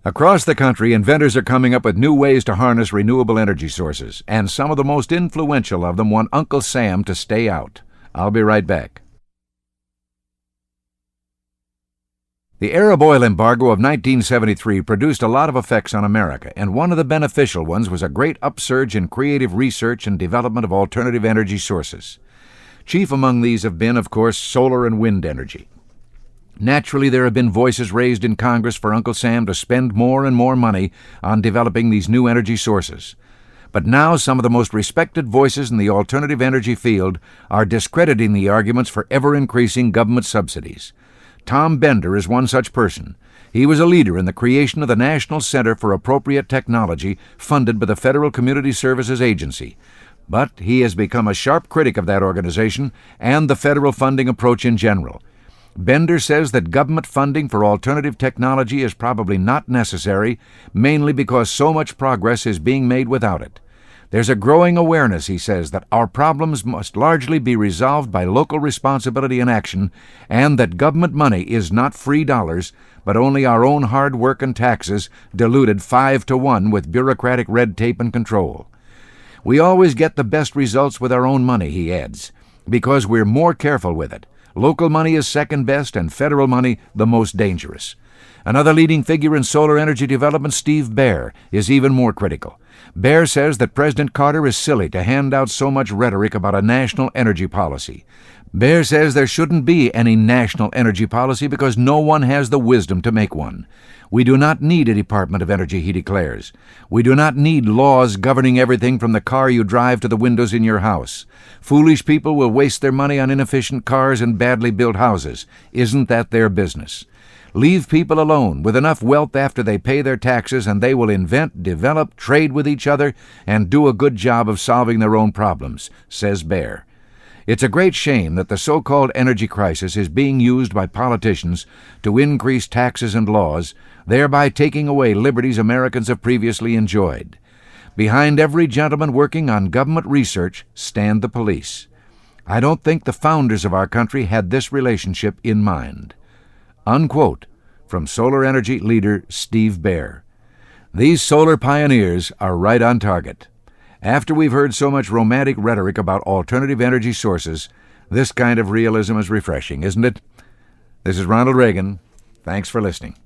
Across the country, inventors are coming up with new ways to harness renewable energy sources, and some of the most influential of them want Uncle Sam to stay out. I'll be right back. The Arab oil embargo of 1973 produced a lot of effects on America, and one of the beneficial ones was a great upsurge in creative research and development of alternative energy sources. Chief among these have been, of course, solar and wind energy. Naturally, there have been voices raised in Congress for Uncle Sam to spend more and more money on developing these new energy sources. But now some of the most respected voices in the alternative energy field are discrediting the arguments for ever-increasing government subsidies. Tom Bender is one such person. He was a leader in the creation of the National Center for Appropriate Technology, funded by the Federal Community Services Agency. But he has become a sharp critic of that organization and the federal funding approach in general. Bender says that government funding for alternative technology is probably not necessary, mainly because so much progress is being made without it. There's a growing awareness, he says, that our problems must largely be resolved by local responsibility and action, and that government money is not free dollars, but only our own hard work and taxes diluted 5-to-1 with bureaucratic red tape and control. We always get the best results with our own money, he adds, because we're more careful with it. Local money is second best and federal money the most dangerous. Another leading figure in solar energy development, Steve Baer, is even more critical. Baer says that President Carter is silly to hand out so much rhetoric about a national energy policy. Baer says there shouldn't be any national energy policy because no one has the wisdom to make one. We do not need a Department of Energy, he declares. We do not need laws governing everything from the car you drive to the windows in your house. Foolish people will waste their money on inefficient cars and badly built houses. Isn't that their business? Leave people alone with enough wealth after they pay their taxes, and they will invent, develop, trade with each other, and do a good job of solving their own problems, says Baer. It's a great shame that the so-called energy crisis is being used by politicians to increase taxes and laws, thereby taking away liberties Americans have previously enjoyed. Behind every gentleman working on government research stand the police. I don't think the founders of our country had this relationship in mind. Unquote, from solar energy leader Steve Baer. These solar pioneers are right on target. After we've heard so much romantic rhetoric about alternative energy sources, this kind of realism is refreshing, isn't it? This is Ronald Reagan. Thanks for listening.